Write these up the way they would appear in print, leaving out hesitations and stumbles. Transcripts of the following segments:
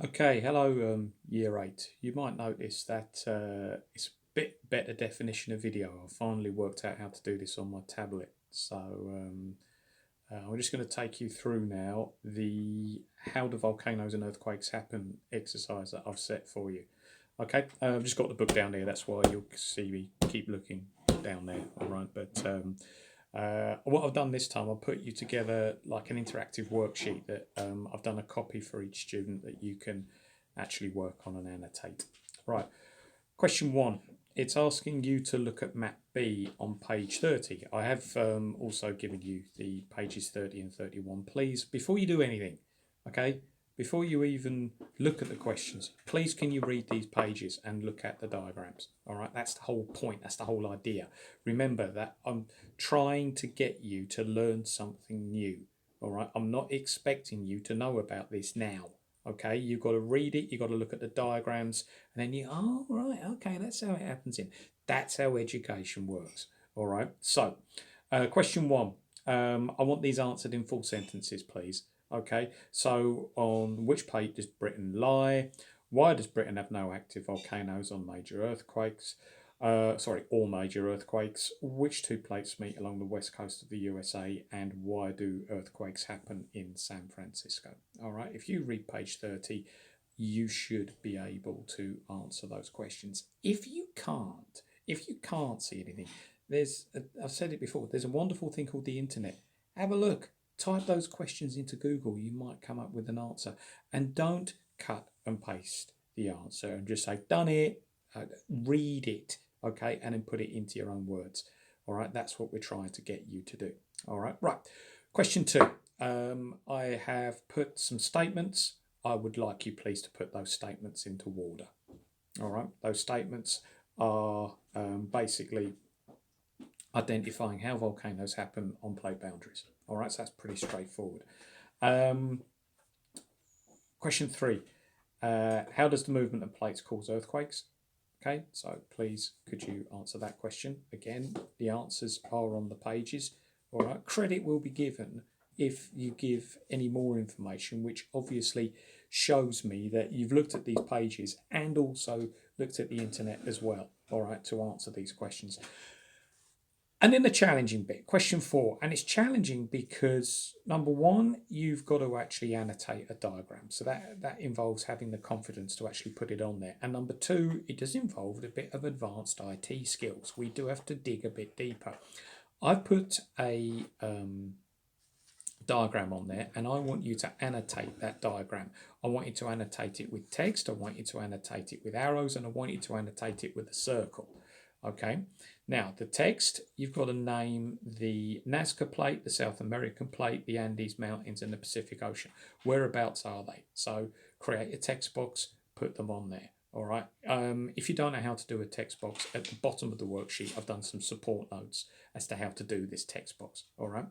Okay, hello, year 8. You might notice that it's a bit better definition of video. I finally worked out how to do this on my tablet. So I'm just going to take you through now the how do volcanoes and earthquakes happen exercise that I've set for you. Okay, I've just got the book down there. That's why you'll see me keep looking down there. All right, but what I've done this time, I'll put you together like an interactive worksheet that I've done a copy for each student that you can actually work on and annotate. Right, question 1. It's asking you to look at map B on page 30. I have also given you the pages 30 and 31. Please, before you do anything, okay, before you even look at the questions, please can you read these pages and look at the diagrams? All right, that's the whole point. That's the whole idea. Remember that I'm trying to get you to learn something new. All right, I'm not expecting you to know about this now. Okay, you've got to read it, you've got to look at the diagrams, and then oh, right, okay, that's how it happens in. That's how education works. All right, so question 1. I want these answered in full sentences, please. Okay, so on which plate does Britain lie? Why does Britain have no active volcanoes on major earthquakes? All major earthquakes. Which two plates meet along the west coast of the USA, and why do earthquakes happen in San Francisco? All right, if you read page 30, you should be able to answer those questions. If you can't see anything, I've said it before, there's a wonderful thing called the internet. Have a look. Type those questions into Google. You might come up with an answer. And don't cut and paste the answer and just say, done it. Read it, okay, and then put it into your own words. All right, that's what we're trying to get you to do. All right, right. Question 2. I have put some statements. I would like you please to put those statements into order. All right, those statements are basically identifying how volcanoes happen on plate boundaries. All right, so that's pretty straightforward. Question 3. How does the movement of plates cause earthquakes? Okay, so please could you answer that question? Again, the answers are on the pages. All right, credit will be given if you give any more information, which obviously shows me that you've looked at these pages and also looked at the internet as well, all right, to answer these questions. And then the challenging bit, question 4, and it's challenging because number 1, you've got to actually annotate a diagram. So that involves having the confidence to actually put it on there. And number 2, it does involve a bit of advanced IT skills. We do have to dig a bit deeper. I've put a diagram on there and I want you to annotate that diagram. I want you to annotate it with text, I want you to annotate it with arrows, and I want you to annotate it with a circle. Okay, now the text, you've got to name the Nazca plate, the South American plate, the Andes Mountains, and the Pacific Ocean. Whereabouts are they? So create a text box, put them on there. All right. If you don't know how to do a text box, at the bottom of the worksheet, I've done some support notes as to how to do this text box. All right.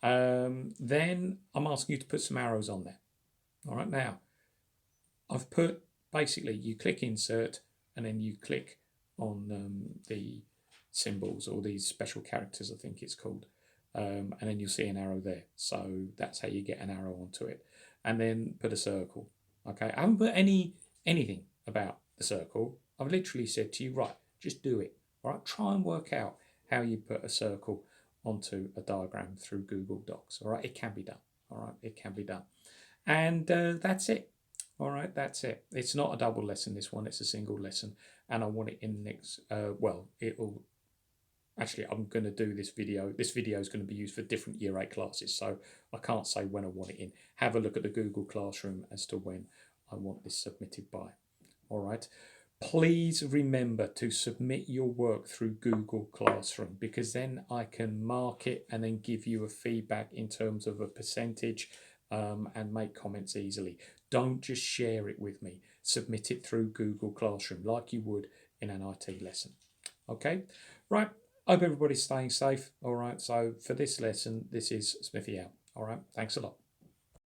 Then I'm asking you to put some arrows on there. All right. Now, I've put basically you click insert and then you click on the symbols or these special characters, I think it's called, and then you'll see an arrow there. So that's how you get an arrow onto it, and then put a circle. Okay, I haven't put anything about the circle. I've literally said to you, right, just do it. All right, try and work out how you put a circle onto a diagram through Google Docs. All right, it can be done. All right, it can be done, and that's it. All right, that's it. It's not a double lesson, this one, it's a single lesson. And I want it in the next, it'll, actually, I'm going to do this video. This video is going to be used for different year 8 classes. So I can't say when I want it in. Have a look at the Google Classroom as to when I want this submitted by. All right. Please remember to submit your work through Google Classroom, because then I can mark it and then give you a feedback in terms of a percentage, and make comments easily. Don't just share it with me. Submit it through Google Classroom like you would in an IT lesson. Okay, right. Hope everybody's staying safe. All right, so for this lesson, this is Smithy out. All right, thanks a lot.